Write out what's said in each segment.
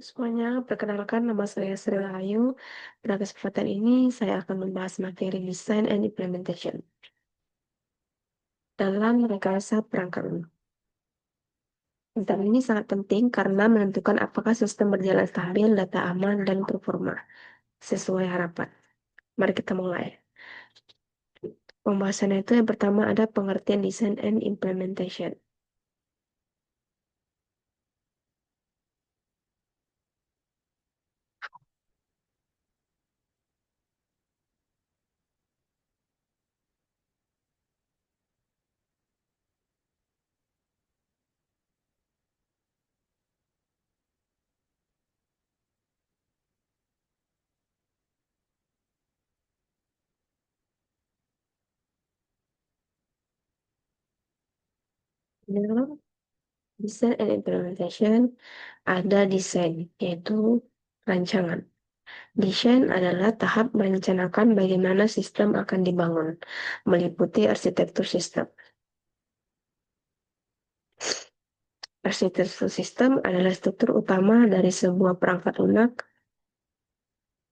Semuanya, perkenalkan nama saya Sri Rahayu. Pada kesempatan ini, saya akan membahas materi Design and Implementation dalam rekayasa perangkat lunak. Tentang ini sangat penting karena menentukan apakah sistem berjalan stabil, data aman, dan performa sesuai harapan. Mari kita mulai. Pembahasannya itu yang pertama ada pengertian Design and Implementation. Dalam Design and Implementation ada desain, yaitu rancangan. Desain adalah tahap merencanakan bagaimana sistem akan dibangun, meliputi arsitektur sistem. Arsitektur sistem adalah struktur utama dari sebuah perangkat lunak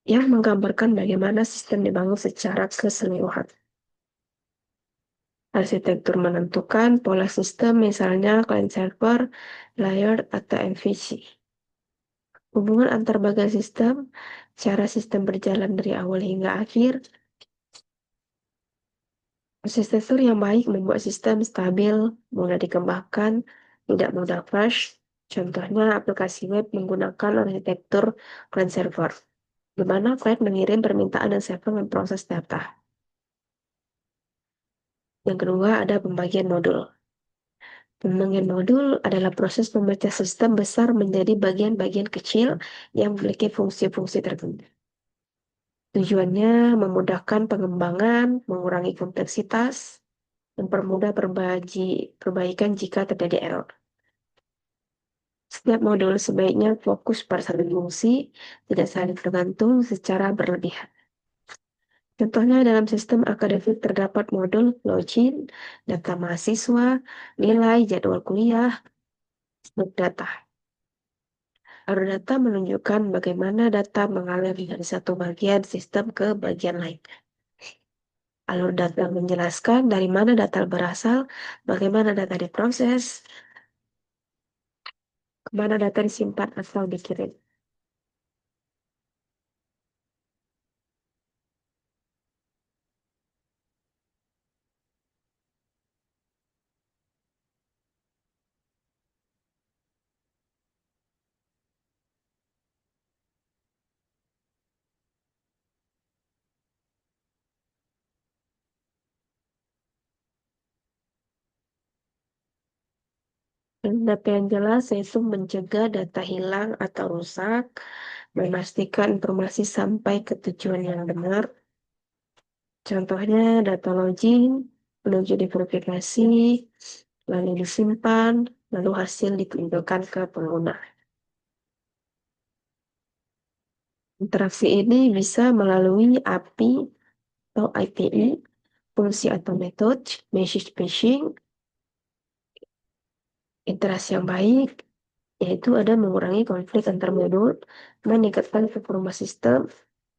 yang menggambarkan bagaimana sistem dibangun secara keseluruhan. Arsitektur menentukan pola sistem, misalnya client server, layer, atau MVC. Hubungan antar bagian sistem, cara sistem berjalan dari awal hingga akhir. Arsitektur yang baik membuat sistem stabil, mudah dikembangkan, tidak mudah crash. Contohnya aplikasi web menggunakan arsitektur client server, di mana klien mengirim permintaan dan server memproses data. Yang kedua ada pembagian modul. Pembagian modul adalah proses memecah sistem besar menjadi bagian-bagian kecil yang memiliki fungsi-fungsi tertentu. Tujuannya memudahkan pengembangan, mengurangi kompleksitas, mempermudah perbaikan jika terjadi error. Setiap modul sebaiknya fokus pada satu fungsi, tidak saling tergantung secara berlebihan. Contohnya dalam sistem akademik terdapat modul login, data mahasiswa, nilai, jadwal kuliah, dan data. Alur data menunjukkan bagaimana data mengalir dari satu bagian sistem ke bagian lain. Alur data menjelaskan dari mana data berasal, bagaimana data diproses, kemana data disimpan atau dikirim. Data yang jelas yaitu mencegah data hilang atau rusak, memastikan informasi sampai ke tujuan yang benar. Contohnya data login, menuju diverifikasi, lalu disimpan, lalu hasil ditampilkan ke pengguna. Interaksi ini bisa melalui API atau IPI, fungsi atau metode, message phishing. Interaksi yang baik yaitu ada mengurangi konflik antar modul, meningkatkan performa sistem,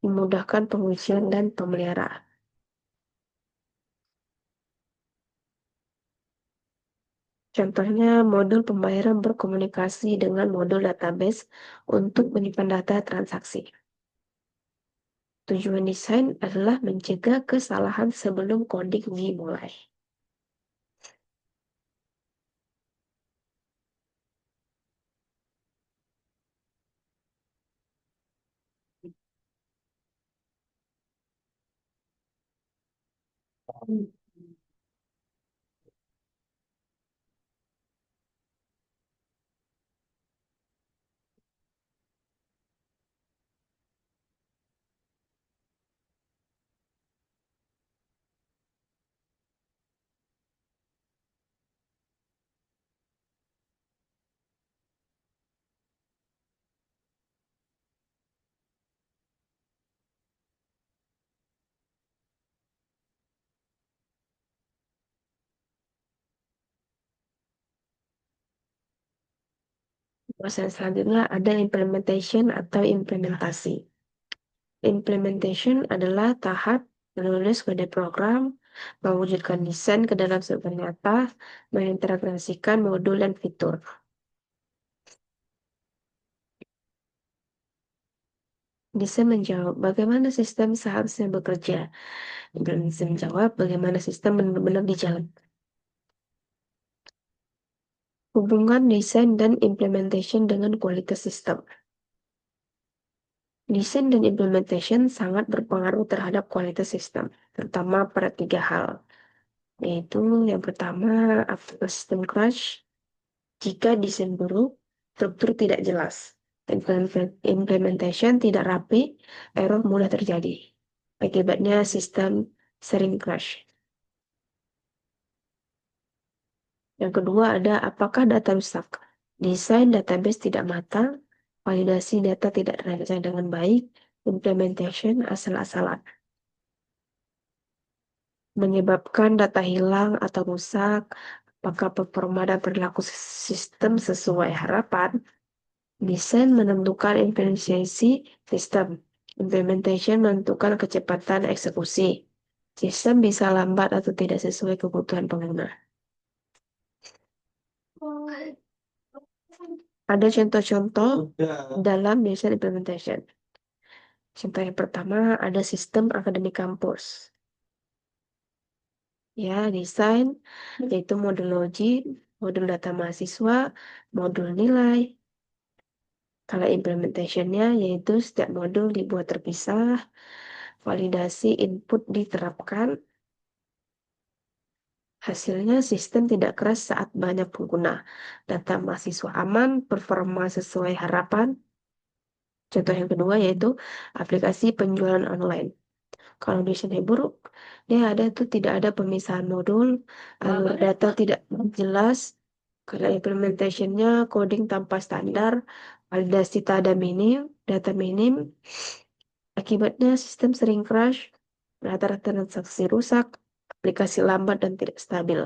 memudahkan pengisian dan pemeliharaan. Contohnya, modul pembayaran berkomunikasi dengan modul database untuk menyimpan data transaksi. Tujuan desain adalah mencegah kesalahan sebelum coding dimulai. Proses selanjutnya ada implementation atau implementasi. Implementation adalah tahap menulis kode program, mewujudkan desain ke dalam sebuah nyata, mengintegrasikan modul dan fitur. Desain menjawab bagaimana sistem seharusnya bekerja. Implementasi menjawab bagaimana sistem benar-benar dijalankan. Hubungan desain dan implementation dengan kualitas sistem. Desain dan implementation sangat berpengaruh terhadap kualitas sistem, terutama pada tiga hal, yaitu yang pertama, apakah sistem crash, jika desain buruk, struktur tidak jelas, implementation tidak rapi, error mudah terjadi. Akibatnya sistem sering crash. Yang kedua ada apakah data rusak. Desain database tidak matang, validasi data tidak terancang dengan baik, implementation asal-asalan. Menyebabkan data hilang atau rusak, apakah performa dan perilaku sistem sesuai harapan. Desain menentukan efisiensi sistem. Implementation menentukan kecepatan eksekusi. Sistem bisa lambat atau tidak sesuai kebutuhan pengguna. Ada contoh-contoh dalam desain implementation. Contoh yang pertama ada sistem akademik kampus. Ya, desain yaitu modul login, modul data mahasiswa, modul nilai. Kalau implementationnya yaitu setiap modul dibuat terpisah, validasi input diterapkan, hasilnya sistem tidak keras saat banyak pengguna, data mahasiswa aman, performa sesuai harapan. Contoh yang kedua yaitu aplikasi penjualan online. Kalau desainnya buruk, dia ada tuh tidak ada pemisahan modul, alur data tidak jelas, karena implementationnya coding tanpa standar, validasi data minim, akibatnya sistem sering crash, rata-rata transaksi rusak, aplikasi lambat dan tidak stabil.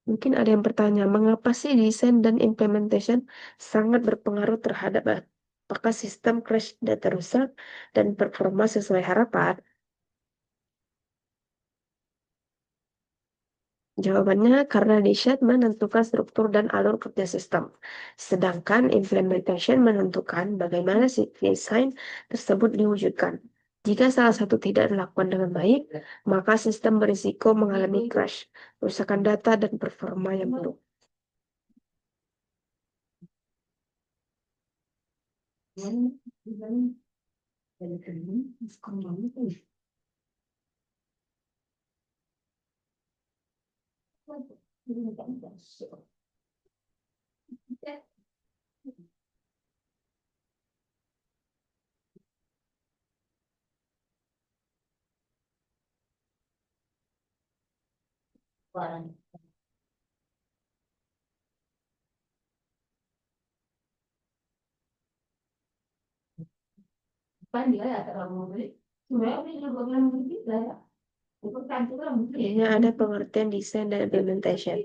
Mungkin ada yang bertanya, mengapa sih desain dan implementation sangat berpengaruh terhadap apakah sistem crash data rusak dan performa sesuai harapan? Jawabannya karena desain menentukan struktur dan alur kerja sistem, sedangkan implementation menentukan bagaimana si desain tersebut diwujudkan. Jika salah satu tidak dilakukan dengan baik, maka sistem berisiko mengalami crash, kerusakan data, dan performa yang buruk. Ini ada pengertian desain dan implementation,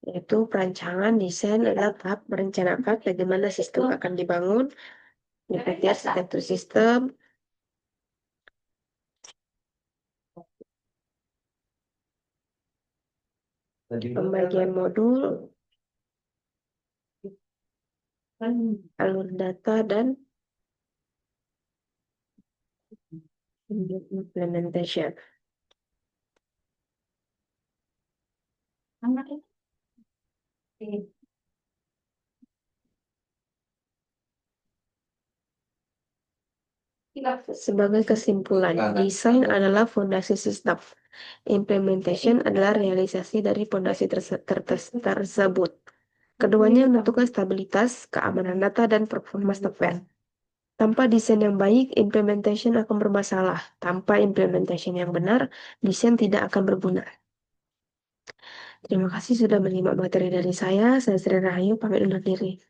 yaitu perancangan desain adalah tahap merencanakan bagaimana sistem akan dibangun, detail arsitektur sistem, pembagian modul, alur data, dan implementation. Sebagai kesimpulan, desain adalah fondasi sistem. Implementation adalah realisasi dari fondasi tersebut. Keduanya menentukan stabilitas, keamanan data, dan performa software. Tanpa desain yang baik, implementation akan bermasalah. Tanpa implementation yang benar, desain tidak akan berguna. Terima kasih sudah menyimak materi dari saya. Saya Sri Rahayu, pamit undur diri.